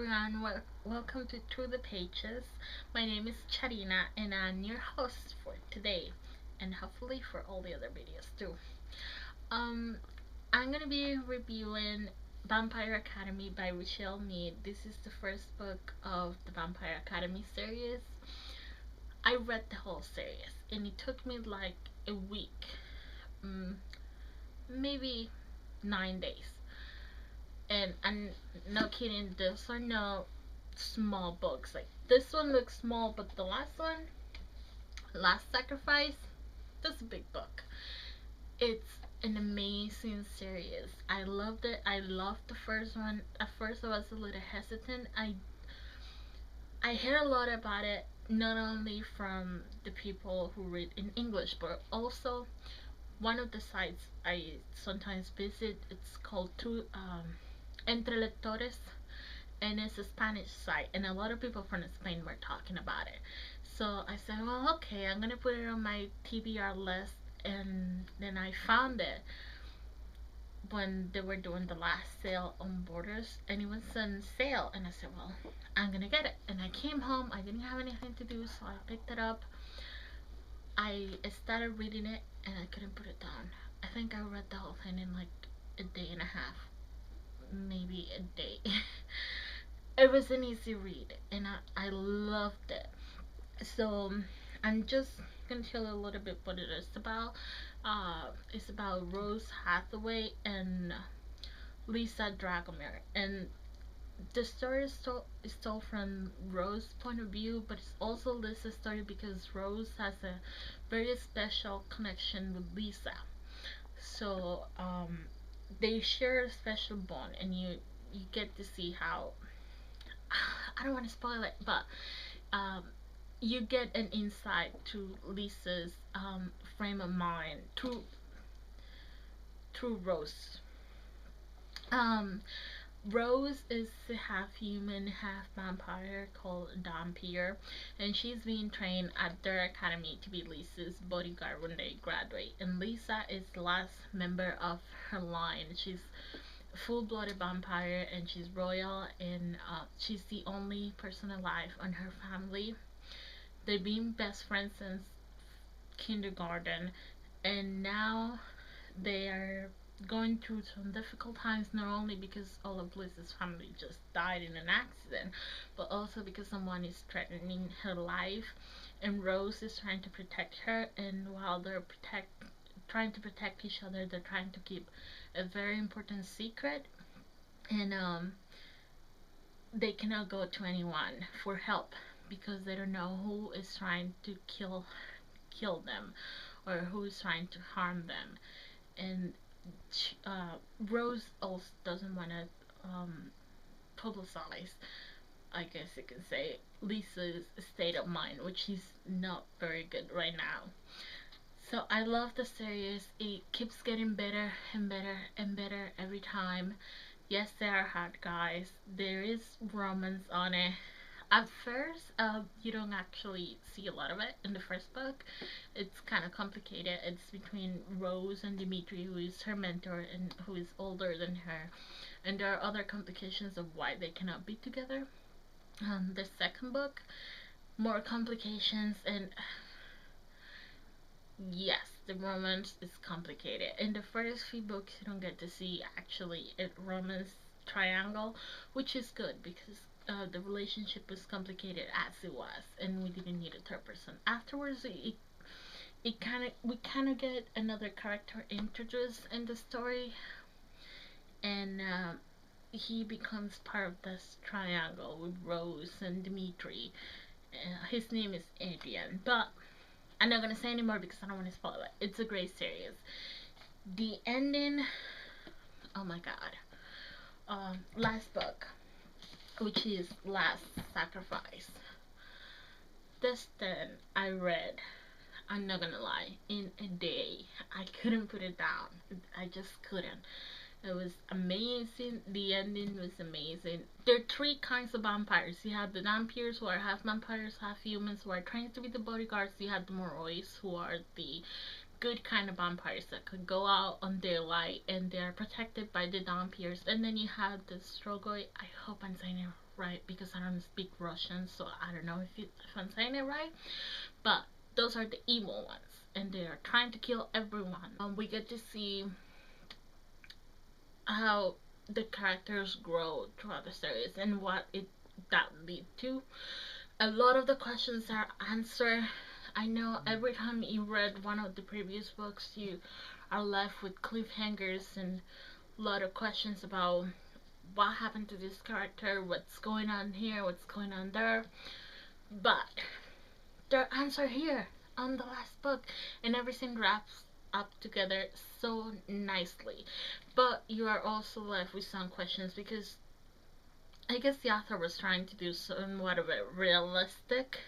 everyone, welcome to Through the Pages. My name is Charina and I'm your host for today and hopefully for all the other videos too. Um, I'm gonna be reviewing Vampire Academy by Richelle Mead. This is the first book of the Vampire Academy series. I read the whole series and it took me like a week, maybe 9 days. And I'm not kidding, those are no small books. Like this one looks small, but the last one, Last Sacrifice, that's a big book. It's an amazing series. I loved it. I loved the first one. At first I was a little hesitant. I hear a lot about it, not only from the people who read in English, but also one of the sites I sometimes visit. It's called Entre Lectores, and it's a Spanish site, and a lot of people from Spain were talking about it. So I said, well, okay, I'm gonna put it on my TBR list, and then I found it when they were doing the last sale on Borders, and it was on sale, and I said, well, I'm gonna get it. And I came home, I didn't have anything to do, so I picked it up. I started reading it, and I couldn't put it down. I think I read the whole thing in like a day and a half, maybe a day. It was an easy read and I loved it. So I'm just gonna tell you a little bit what it is about. It's about Rose Hathaway and Lisa Dragomir, and the story is told from Rose's point of view, but it's also Lisa's story because Rose has a very special connection with Lisa. So they share a special bond, and you get to see how, I don't want to spoil it, but um, you get an insight to Lisa's frame of mind through Rose. Um, Rose is half human, half vampire called Dampier, and she's being trained at their academy to be Lisa's bodyguard when they graduate. And Lisa is the last member of her line. She's full-blooded vampire and she's royal, and she's the only person alive on her family. They've been best friends since kindergarten, and now they are going through some difficult times, not only because all of Liz's family just died in an accident, but also because someone is threatening her life, and Rose is trying to protect her, and while they're trying to protect each other, they're trying to keep a very important secret, and they cannot go to anyone for help because they don't know who is trying to kill them or who is trying to harm them. And Rose also doesn't want to publicize, I guess you can say, Lisa's state of mind, which is not very good right now. So I love the series. It keeps getting better and better and better every time. Yes, there are hard guys. There is romance on it. At first, you don't actually see a lot of it in the first book. It's kind of complicated. It's between Rose and Dimitri, who is her mentor and who is older than her. And there are other complications of why they cannot be together. The second book, more complications, and yes, the romance is complicated. In the first few books, you don't get to see actually a romance triangle, which is good because the relationship was complicated as it was, and we didn't need a third person. Afterwards, it kind of we kind of get another character introduced in the story, and he becomes part of this triangle with Rose and Dimitri. His name is Adrian, but I'm not gonna say anymore because I don't want to spoil it. It's a great series. The ending, oh my god. Last book, which is Last Sacrifice. This then I read, I'm not gonna lie, in a day. I couldn't put it down. I just couldn't. It was amazing. The ending was amazing. There are three kinds of vampires. You have the vampires who are half vampires, half humans, who are trained to be the bodyguards. You have the Morois, who are the good kind of vampires that could go out on daylight and they are protected by the vampires. And then you have the Strogoi. I hope I'm saying it right? Because I don't speak Russian, so I don't know if I'm saying it right. But those are the evil ones, and they are trying to kill everyone. We get to see how the characters grow throughout the series and what it that lead to. A lot of the questions are answered. I know every time you read one of the previous books, you are left with cliffhangers and a lot of questions about what happened to this character, what's going on here, what's going on there. But they're answered here on the last book, and everything wraps up together so nicely. But you are also left with some questions because I guess the author was trying to do somewhat of a realistic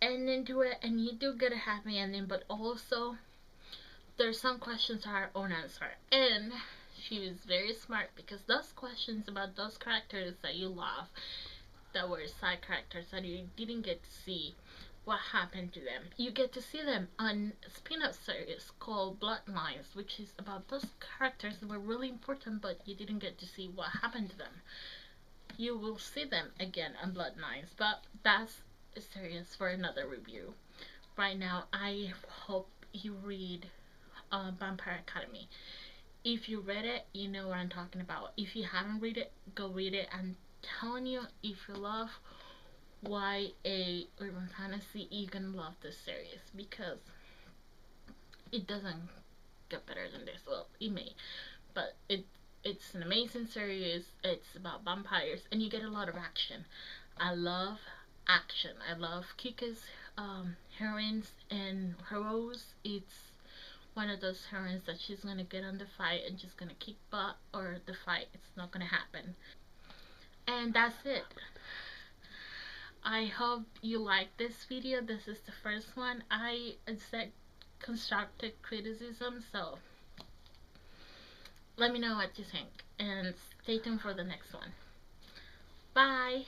ending to it, and you do get a happy ending, but also there's some questions that are unanswered. And she was very smart because those questions about those characters that you love, that were side characters that you didn't get to see what happened to them, you get to see them on a spin-off series called Bloodlines, which is about those characters that were really important but you didn't get to see what happened to them. You will see them again on Bloodlines, but that's a series for another review. Right now, I hope you read Vampire Academy. If you read it, you know what I'm talking about. If you haven't read it, go read it. I'm telling you, if you love YA urban fantasy, you're gonna love this series because it doesn't get better than this. Well, it may, but it's an amazing series. It's about vampires, and you get a lot of action. I love action. I love Kika's heroines and heroes. It's one of those heroines that she's gonna get on the fight and just gonna kick butt, or the fight it's not gonna happen. And that's it. I hope you like this video. This is the first one. I said constructive criticism, so let me know what you think and stay tuned for the next one. Bye.